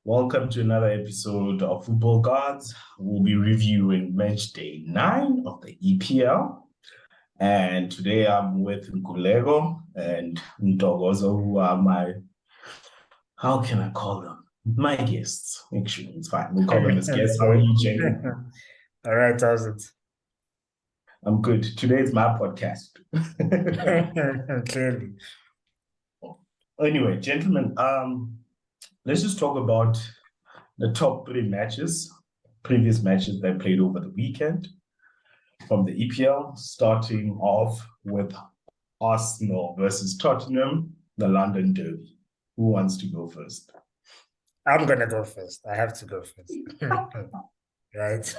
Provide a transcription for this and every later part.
Welcome to another episode of Football Gawds. We'll be reviewing Matchday 9 of the EPL. And today I'm with Nkulego and Ntogozo, who are how can I call them? My guests. Actually, it's fine. We'll call them as guests. How are you, gentlemen? All right, how's it? I'm good. Today is my podcast. Clearly. Anyway, gentlemen, let's just talk about the top three previous matches they played over the weekend from the EPL, starting off with Arsenal versus Tottenham, the London Derby. Who wants to go first? I'm gonna go first. I have to go first. Right.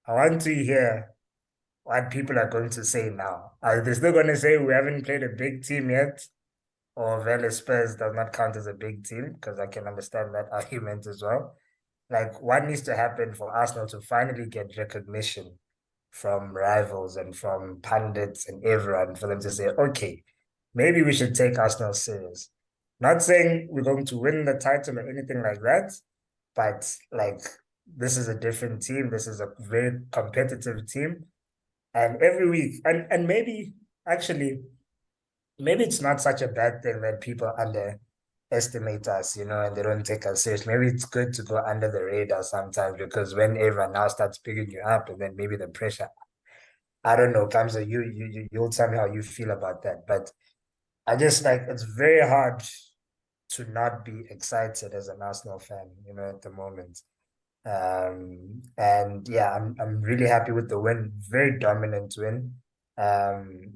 I want to hear what people are going to say now. Are they still gonna say we haven't played a big team yet? Or Vélez Spurs does not count as a big team? Because I can understand that argument as well. Like, what needs to happen for Arsenal to finally get recognition from rivals and from pundits and everyone for them to say, okay, maybe we should take Arsenal serious. Not saying we're going to win the title or anything like that, but like this is a different team. This is a very competitive team. And every week, and maybe actually, maybe it's not such a bad thing that people underestimate us, and they don't take us serious. Maybe it's good to go under the radar sometimes because when everyone now starts picking you up, and then maybe the pressure, I don't know, comes at you'll tell me how you feel about that. But I just like it's very hard to not be excited as an Arsenal fan, at the moment. And yeah, I'm really happy with the win. Very dominant win. Um,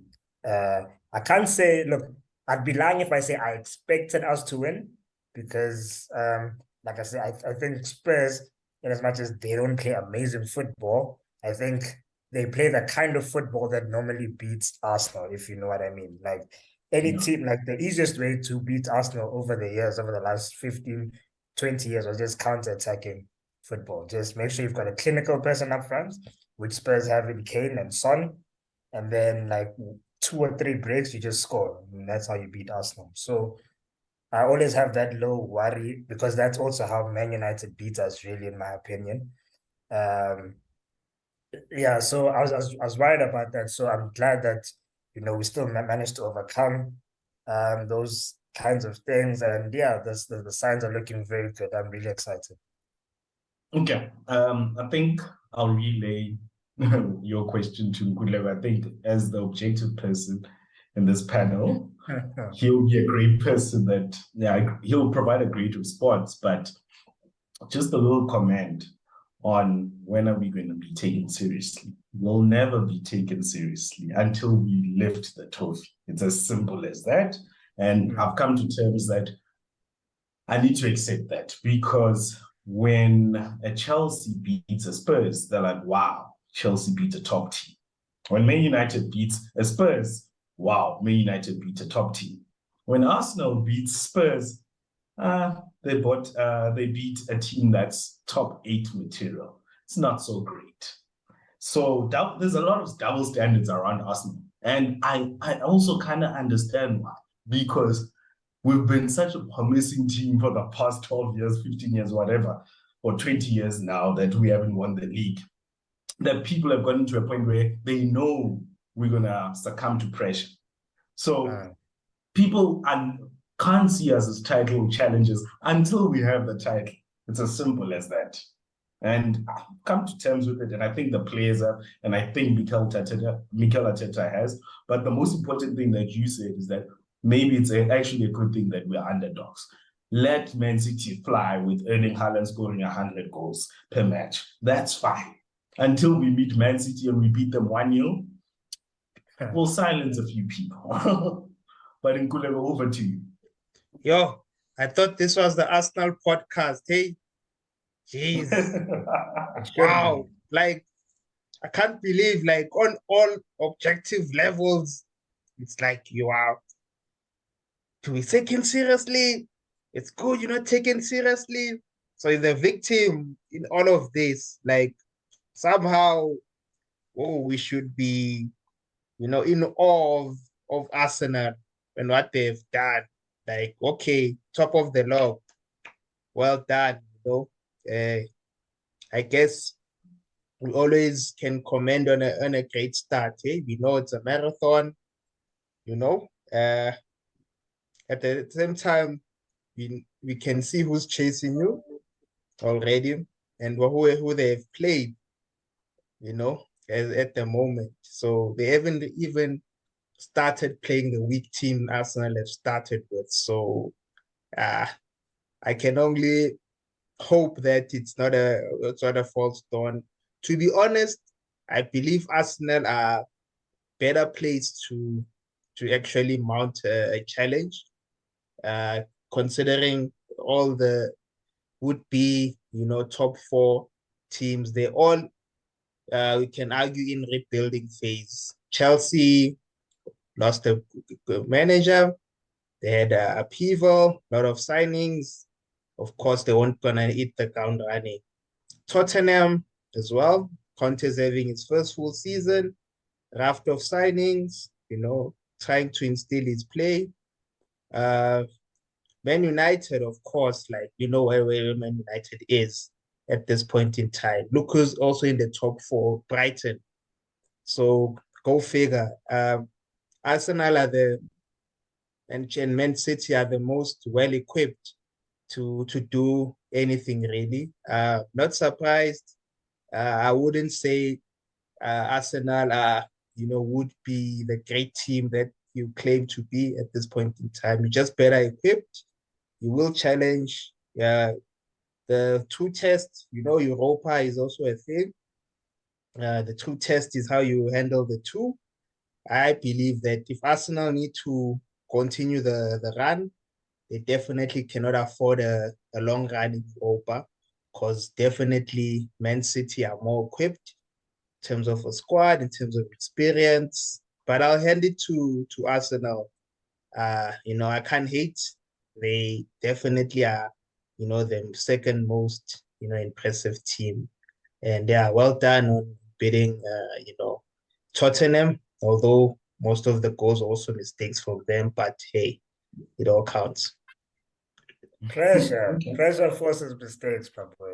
I can't say, look, I'd be lying if I say I expected us to win because, like I said, I think Spurs, in as much as they don't play amazing football, I think they play the kind of football that normally beats Arsenal, if you know what I mean. Like any Yeah. team, like the easiest way to beat Arsenal over the years, over the last 15, 20 years, was just counter-attacking football. Just make sure you've got a clinical person up front, which Spurs have in Kane and Son, and then like 2 or 3 breaks, you just score. And that's how you beat Arsenal. So I always have that low worry because that's also how Man United beat us, really, in my opinion. Um, yeah, so I was worried about that. So I'm glad that we still managed to overcome those kinds of things. And yeah, the signs are looking very good. I'm really excited. Okay. I think I'll relay your question to Nkulego. I think as the objective person in this panel, he'll be a great person he'll provide a great response, but just a little comment on when are we going to be taken seriously. We'll never be taken seriously until we lift the trophy. It's as simple as that. And I've come to terms that I need to accept that because when a Chelsea beats a Spurs, they're like, wow, Chelsea beat a top team. When Man United beats a Spurs, wow, Man United beat a top team. When Arsenal beats Spurs, they beat a team that's top 8 material. It's not so great. So there's a lot of double standards around Arsenal. And I also kind of understand why. Because we've been such a promising team for the past 12 years, 15 years, whatever, or 20 years now that we haven't won the league. That people have gotten to a point where they know we're going to succumb to pressure. So people can't see us as title challengers until we have the title. It's as simple as that. And I've come to terms with it, and I think the players have, and I think Mikel Arteta has. But the most important thing that you said is that maybe it's actually a good thing that we're underdogs. Let Man City fly with Erling Haaland scoring 100 goals per match. That's fine. Until we meet Man City and we beat them 1-0, we'll silence a few people. But Nkulego, over to you. Yo, I thought this was the Arsenal podcast. Hey, jeez. Wow. Like, I can't believe, like, on all objective levels, it's like you are to be taken seriously. It's good you're not taken seriously. So you're the victim in all of this. Like, somehow, oh, we should be, in awe of Arsenal and what they've done. Like, okay, top of the log. well done. I guess we always can commend on a great start. We know it's a marathon. At the same time, we can see who's chasing you already and who they've played, at the moment. So they haven't even started playing the weak team Arsenal have started with. So I can only hope that it's not a false dawn. To be honest, I believe Arsenal are better placed to actually mount a challenge, considering all the would-be, top four teams. They all, we can argue, in rebuilding phase. Chelsea lost a manager. They had a upheaval, a lot of signings. Of course, they weren't gonna hit the ground running. Tottenham as well. Conte's having his first full season, raft of signings, trying to instill his play. Man United, of course, where Man United is at this point in time. Look who's also in the top four, Brighton. So go figure. Arsenal and Man City are the most well-equipped to do anything really. Not surprised. I wouldn't say Arsenal would be the great team that you claim to be at this point in time. You're just better equipped. You will challenge the two tests. Europa is also a thing. The two test is how you handle the two. I believe that if Arsenal need to continue the run, they definitely cannot afford a long run in Europa, because definitely Man City are more equipped in terms of a squad, in terms of experience. But I'll hand it to Arsenal. I can't hate. They definitely are, the second most, impressive team. And yeah, well done on beating, Tottenham, although most of the goals are also mistakes from them, but hey, it all counts. Pressure forces mistakes, probably.